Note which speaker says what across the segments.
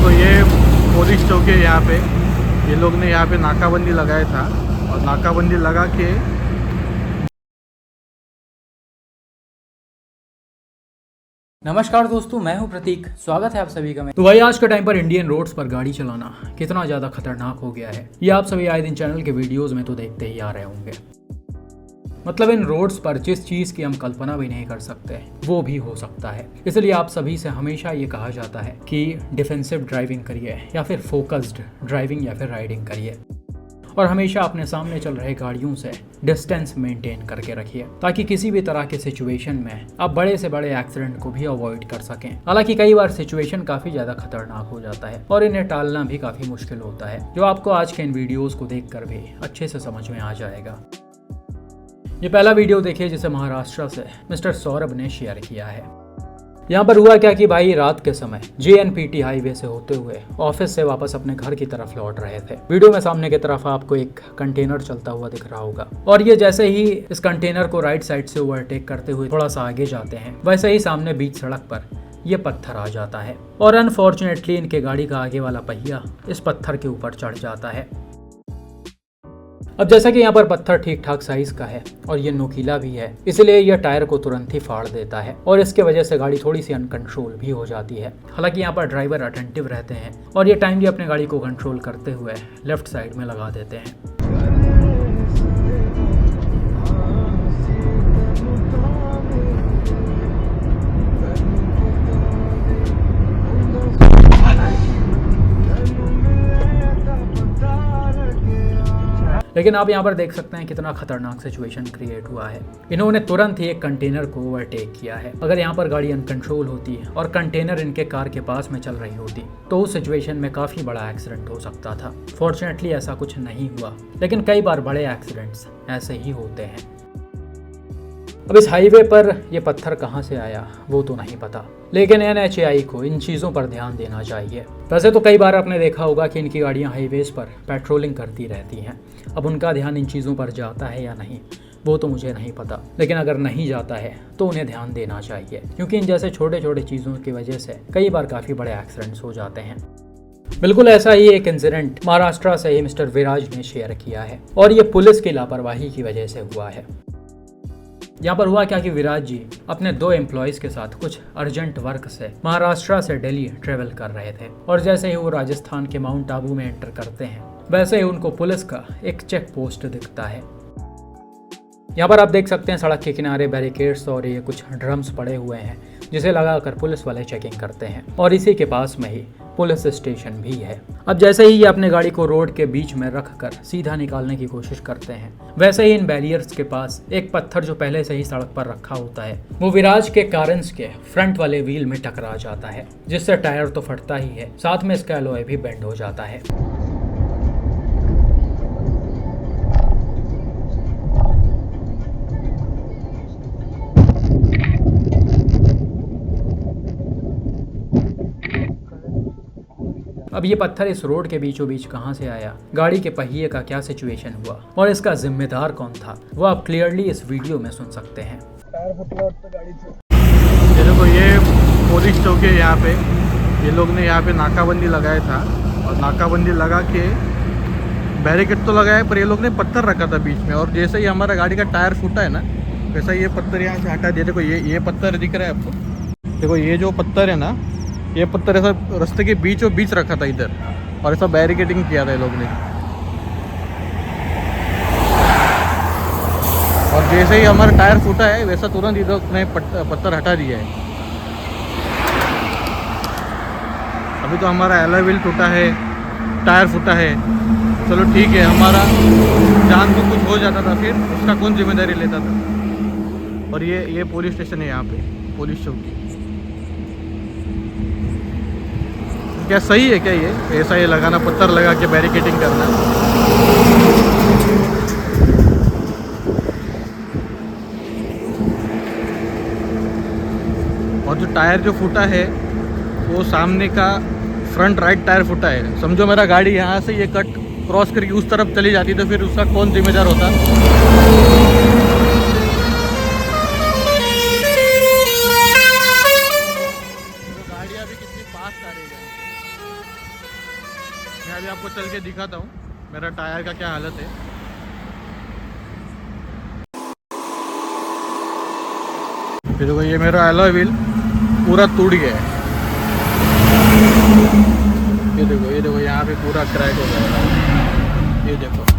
Speaker 1: देखो ये पुलिस चौकी है यहाँ पे। ये लोग ने यहाँ पे नाकाबंदी लगाया था और नाकाबंदी लगा के
Speaker 2: नमस्कार दोस्तों, मैं हूं प्रतीक। स्वागत है आप सभी का। तो भाई आज के टाइम पर इंडियन रोड्स पर गाड़ी चलाना कितना ज़्यादा खतरनाक हो गया है, ये आप सभी आए दिन चैनल के वीडियोस में तो देखते ही आ रहे होंगे। मतलब इन रोड्स पर जिस चीज़ की हम कल्पना भी नहीं कर सकते वो भी हो सकता है। इसलिए आप सभी से हमेशा ये कहा जाता है कि डिफेंसिव ड्राइविंग करिए या फिर फोकस्ड ड्राइविंग या फिर राइडिंग करिए, और हमेशा अपने सामने चल रहे गाड़ियों से डिस्टेंस मेंटेन करके रखिए ताकि किसी भी तरह के सिचुएशन में आप बड़े से बड़े एक्सीडेंट को भी अवॉइड कर सकें। हालांकि कई बार सिचुएशन काफ़ी ज़्यादा खतरनाक हो जाता है और इन्हें टालना भी काफ़ी मुश्किल होता है, जो आपको आज के इन वीडियोज़ को देखकर भी अच्छे से समझ में आ जाएगा। ये पहला वीडियो देखिए जिसे महाराष्ट्र से मिस्टर सौरभ ने शेयर किया है। यहाँ पर हुआ क्या कि भाई रात के समय JNPT हाईवे से होते हुए ऑफिस से वापस अपने घर की तरफ लौट रहे थे। वीडियो में सामने की तरफ आपको एक कंटेनर चलता हुआ दिख रहा होगा, और ये जैसे ही इस कंटेनर को राइट साइड से ओवरटेक करते हुए थोड़ा सा आगे जाते हैं, वैसे ही सामने बीच सड़क पर ये पत्थर आ जाता है और अनफॉर्चुनेटली इनके गाड़ी का आगे वाला पहिया इस पत्थर के ऊपर चढ़ जाता है। अब जैसा कि यहाँ पर पत्थर ठीक ठाक साइज का है और ये नुकीला भी है, इसलिए यह टायर को तुरंत ही फाड़ देता है और इसके वजह से गाड़ी थोड़ी सी अनकंट्रोल भी हो जाती है। हालांकि यहाँ पर ड्राइवर अटेंटिव रहते हैं और ये टाइमली अपने गाड़ी को कंट्रोल करते हुए लेफ्ट साइड में लगा देते हैं। लेकिन आप यहाँ पर देख सकते हैं कितना खतरनाक सिचुएशन क्रिएट हुआ है। इन्होंने तुरंत ही एक कंटेनर को ओवरटेक किया है। अगर यहाँ पर गाड़ी अनकंट्रोल होती और कंटेनर इनके कार के पास में चल रही होती तो उस सिचुएशन में काफ़ी बड़ा एक्सीडेंट हो सकता था। फॉर्चुनेटली ऐसा कुछ नहीं हुआ, लेकिन कई बार बड़े एक्सीडेंट्स ऐसे ही होते हैं। अब इस हाईवे पर यह पत्थर कहाँ से आया वो तो नहीं पता, लेकिन NHAI को इन चीज़ों पर ध्यान देना चाहिए। वैसे तो कई बार आपने देखा होगा कि इनकी गाड़ियाँ हाईवेज पर पेट्रोलिंग करती रहती हैं। अब उनका ध्यान इन चीज़ों पर जाता है या नहीं वो तो मुझे नहीं पता, लेकिन अगर नहीं जाता है तो उन्हें ध्यान देना चाहिए, क्योंकि इन जैसे छोटे छोटे चीज़ों की वजह से कई बार काफ़ी बड़े एक्सीडेंट्स हो जाते हैं। बिल्कुल ऐसा ही एक इंसिडेंट महाराष्ट्र से ही मिस्टर विराज ने शेयर किया है, और ये पुलिस की लापरवाही की वजह से हुआ है। यहाँ पर हुआ क्या कि विराज जी अपने 2 एम्प्लॉयज़ के साथ कुछ अर्जेंट वर्क से महाराष्ट्र से दिल्ली ट्रेवल कर रहे थे, और जैसे ही वो राजस्थान के माउंट आबू में एंटर करते हैं वैसे ही उनको पुलिस का एक चेक पोस्ट दिखता है। यहाँ पर आप देख सकते हैं सड़क के किनारे बैरिकेड्स और ये कुछ ड्रम्स पड़े हुए हैं जिसे लगाकर पुलिस वाले चेकिंग करते हैं, और इसी के पास में ही पुलिस स्टेशन भी है। अब जैसे ही ये अपने गाड़ी को रोड के बीच में रखकर सीधा निकालने की कोशिश करते हैं, वैसे ही इन बैरियर्स के पास एक पत्थर जो पहले से ही सड़क पर रखा होता है वो विराज के कारंस के फ्रंट वाले व्हील में टकरा जाता है, जिससे टायर तो फटता ही है, साथ में इसका एलॉय भी बेंड हो जाता है। अब ये पत्थर इस रोड के बीचों बीच कहाँ से आया, गाड़ी के पहिए का क्या सिचुएशन हुआ और इसका जिम्मेदार कौन था, वो आप क्लियरली इस वीडियो में सुन सकते हैं।
Speaker 1: ये देखो ये पुलिस चौकी है यहाँ पे। ये लोग ने यहाँ पे नाकाबंदी लगाया था और नाकाबंदी लगा के बैरिकेड तो लगाया, पर ये लोग ने पत्थर रखा था बीच में, और जैसे ही हमारा गाड़ी का टायर फूटा है ना वैसा ये पत्थर यहाँ से हटा दिया। देखो ये पत्थर दिख रहा है आपको, देखो ये जो पत्थर है ना, ये पत्थर ऐसा रास्ते के बीचों बीच रखा था इधर, और ऐसा बैरिकेडिंग किया था ये लोग ने। और जैसे ही हमारा टायर फूटा है वैसा तुरंत इधर ने पत्थर हटा दिया है। अभी तो हमारा एलॉय व्हील टूटा है, टायर फूटा है, चलो ठीक है, हमारा जान को कुछ हो जाता था फिर उसका कौन जिम्मेदारी लेता था। और ये पुलिस स्टेशन है यहाँ पे, पुलिस चौकी। क्या सही है क्या ये ऐसा ये लगाना, पत्थर लगा के बैरिकेडिंग करना? और जो टायर जो फूटा है वो सामने का फ्रंट राइट टायर फूटा है। समझो मेरा गाड़ी यहाँ से ये कट क्रॉस करके उस तरफ चली जाती तो फिर उसका कौन जिम्मेदार होता? गाड़ियाँ भी कितनी फास्ट आ रही है। मैं अभी आपको चल के दिखाता हूँ मेरा टायर का क्या हालत है। फिर देखो ये मेरा अलॉय व्हील पूरा टूट गया है। ये देखो यहाँ पे पूरा क्रैक हो गया है। ये देखो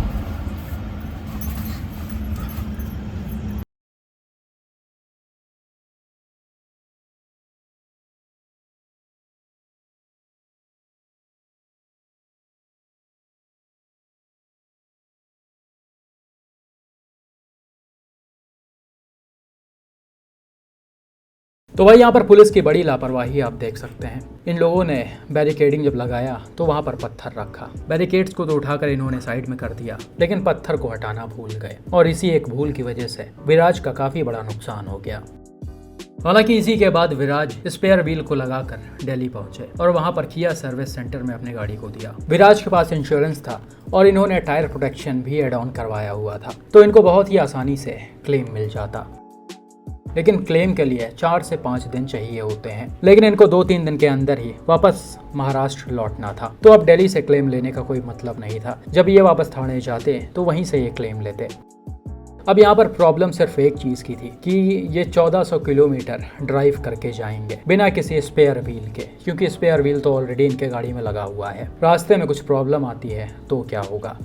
Speaker 2: तो भाई यहाँ पर पुलिस की बड़ी लापरवाही आप देख सकते हैं। इन लोगों ने बैरिकेडिंग जब लगाया तो वहाँ पर पत्थर रखा। बैरिकेड्स को तो उठाकर इन्होंने साइड में कर दिया, लेकिन पत्थर को हटाना भूल गए और इसी एक भूल की वजह से विराज का काफ़ी बड़ा नुकसान हो गया। हालांकि इसी के बाद विराज स्पेयर व्हील को लगाकर दिल्ली पहुंचे और वहां पर किया सर्विस सेंटर में अपनी गाड़ी को दिया। विराज के पास इंश्योरेंस था और इन्होंने टायर प्रोटेक्शन भी एड ऑन करवाया हुआ था, तो इनको बहुत ही आसानी से क्लेम मिल जाता। लेकिन क्लेम के लिए 4 से 5 दिन चाहिए होते हैं, लेकिन इनको 2-3 दिन के अंदर ही वापस महाराष्ट्र लौटना था। तो अब दिल्ली से क्लेम लेने का कोई मतलब नहीं था। जब ये वापस थाने जाते तो वहीं से ये क्लेम लेते। अब यहाँ पर प्रॉब्लम सिर्फ एक चीज़ की थी कि ये 1400 किलोमीटर ड्राइव करके जाएंगे बिना किसी स्पेयर व्हील के, क्योंकि स्पेयर व्हील तो ऑलरेडी इनके गाड़ी में लगा हुआ है। रास्ते में कुछ प्रॉब्लम आती है तो क्या होगा।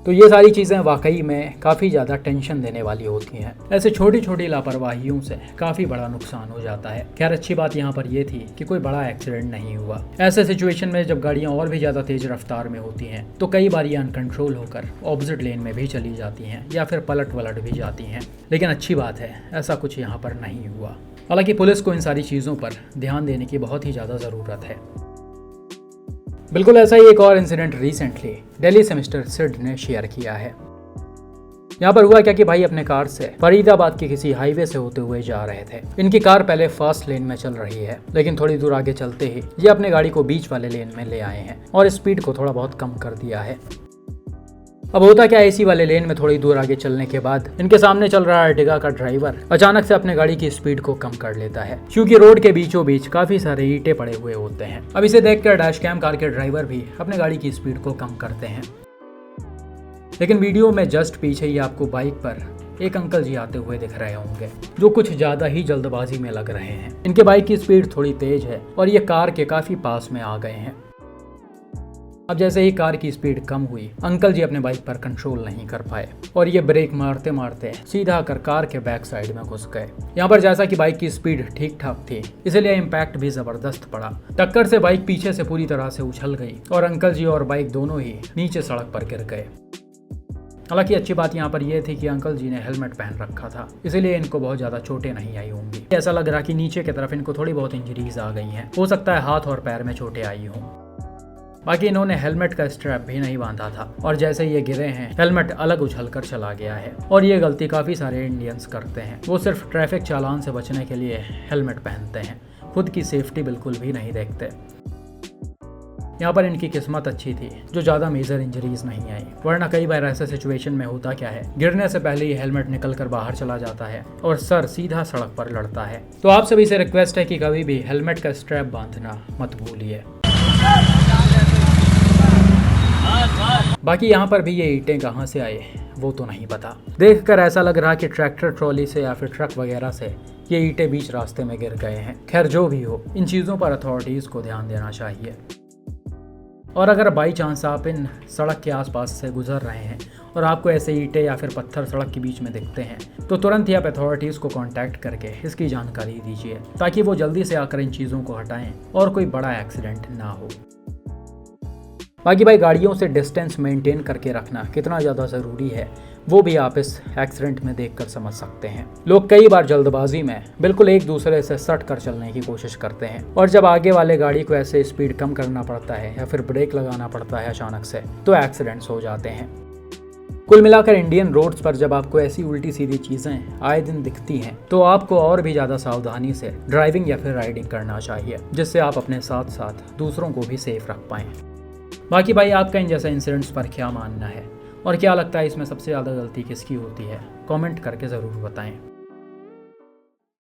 Speaker 2: तो ये सारी चीज़ें वाकई में काफ़ी ज़्यादा टेंशन देने वाली होती हैं। ऐसे छोटी छोटी लापरवाहियों से काफ़ी बड़ा नुकसान हो जाता है। खैर अच्छी बात यहाँ पर यह थी कि कोई बड़ा एक्सीडेंट नहीं हुआ। ऐसे सिचुएशन में जब गाड़ियाँ और भी ज़्यादा तेज रफ्तार में होती हैं तो कई बार ये अनकंट्रोल होकर ऑपोजिट लेन में भी चली जाती हैं या फिर पलट वलट भी जाती हैं। लेकिन अच्छी बात है ऐसा कुछ यहाँ पर नहीं हुआ। हालांकि पुलिस को इन सारी चीज़ों पर ध्यान देने की बहुत ही ज़्यादा ज़रूरत है। बिल्कुल ऐसा ही एक और इंसिडेंट रिसेंटली दिल्ली से मिस्टर सिड ने शेयर किया है। यहाँ पर हुआ क्या कि भाई अपने कार से फरीदाबाद के किसी हाईवे से होते हुए जा रहे थे। इनकी कार पहले फास्ट लेन में चल रही है, लेकिन थोड़ी दूर आगे चलते ही ये अपने गाड़ी को बीच वाले लेन में ले आए हैं और स्पीड को थोड़ा बहुत कम कर दिया है। अब होता क्या, इसी वाले लेन में थोड़ी दूर आगे चलने के बाद इनके सामने चल रहा अर्टिगा का ड्राइवर अचानक से अपने गाड़ी की स्पीड को कम कर लेता है, क्योंकि रोड के बीचों बीच काफी सारे ईंटें पड़े हुए होते हैं। अब इसे देखकर डैश कैम कार के ड्राइवर भी अपने गाड़ी की स्पीड को कम करते हैं। लेकिन वीडियो में जस्ट पीछे ही आपको बाइक पर एक अंकल जी आते हुए दिख रहे होंगे, जो कुछ ज्यादा ही जल्दबाजी में लग रहे हैं। इनके बाइक की स्पीड थोड़ी तेज है और ये कार के काफी पास में आ गए हैं। अब जैसे ही कार की स्पीड कम हुई, अंकल जी अपने बाइक पर कंट्रोल नहीं कर पाए और ये ब्रेक मारते मारते सीधा आकर कार के बैक साइड में घुस गए। यहाँ पर जैसा कि बाइक की स्पीड ठीक ठाक थी, इसलिए इम्पैक्ट भी जबरदस्त पड़ा। टक्कर से बाइक पीछे से पूरी तरह से उछल गई और अंकल जी और बाइक दोनों ही नीचे सड़क पर गिर गए। हालांकि अच्छी बात यहाँ पर यह थी कि अंकल जी ने हेलमेट पहन रखा था, इसीलिए इनको बहुत ज्यादा चोटें नहीं आई होंगी। ऐसा लग रहा कि नीचे की तरफ इनको थोड़ी बहुत इंजरीज आ गई हैं। हो सकता है हाथ और पैर में चोटें आई हों। बाकी इन्होंने हेलमेट का स्ट्रैप भी नहीं बांधा था और जैसे ये गिरे हैं हेलमेट अलग उछलकर चला गया है। और ये गलती काफ़ी सारे इंडियंस करते हैं। वो सिर्फ ट्रैफिक चालान से बचने के लिए हेलमेट पहनते हैं, खुद की सेफ्टी बिल्कुल भी नहीं देखते। यहाँ पर इनकी किस्मत अच्छी थी जो ज़्यादा मेजर इंजरीज नहीं आई, वरना कई बार ऐसे सिचुएशन में होता क्या है, गिरने से पहले ही हेलमेट निकल कर बाहर चला जाता है और सर सीधा सड़क पर लड़ता है। तो आप सभी से रिक्वेस्ट है कि कभी भी हेलमेट का स्ट्रैप बांधना मत भूलिए। बाकी यहाँ पर भी ये ईंटें कहाँ से आए वो तो नहीं पता। देखकर ऐसा लग रहा कि ट्रैक्टर ट्रॉली से या फिर ट्रक वगैरह से ये ईंटें बीच रास्ते में गिर गए हैं। खैर जो भी हो, इन चीज़ों पर अथॉरिटीज़ को ध्यान देना चाहिए। और अगर बाई चांस आप इन सड़क के आसपास से गुजर रहे हैं और आपको ऐसे ईंटें या फिर पत्थर सड़क के बीच में दिखते हैं, तो तुरंत ही आप अथॉरिटीज़ को कांटेक्ट करके इसकी जानकारी दीजिए, ताकि वो जल्दी से आकर इन चीज़ों को हटाएं और कोई बड़ा एक्सीडेंट ना हो। बाकी भाई गाड़ियों से डिस्टेंस मेंटेन करके रखना कितना ज़्यादा ज़रूरी है वो भी आप इस एक्सीडेंट में देखकर समझ सकते हैं। लोग कई बार जल्दबाजी में बिल्कुल एक दूसरे से सट कर चलने की कोशिश करते हैं और जब आगे वाले गाड़ी को ऐसे स्पीड कम करना पड़ता है या फिर ब्रेक लगाना पड़ता है अचानक से, तो एक्सीडेंट्स हो जाते हैं। कुल मिलाकर इंडियन रोड्स पर जब आपको ऐसी उल्टी सीधी चीज़ें आए दिन दिखती हैं तो आपको और भी ज़्यादा सावधानी से ड्राइविंग या फिर राइडिंग करना चाहिए, जिससे आप अपने साथ साथ दूसरों को भी सेफ रख पाएँ। बाकी भाई आपका इन जैसे इंसिडेंट्स पर क्या मानना है और क्या लगता है इसमें सबसे ज़्यादा गलती किसकी होती है, कमेंट करके ज़रूर बताएं।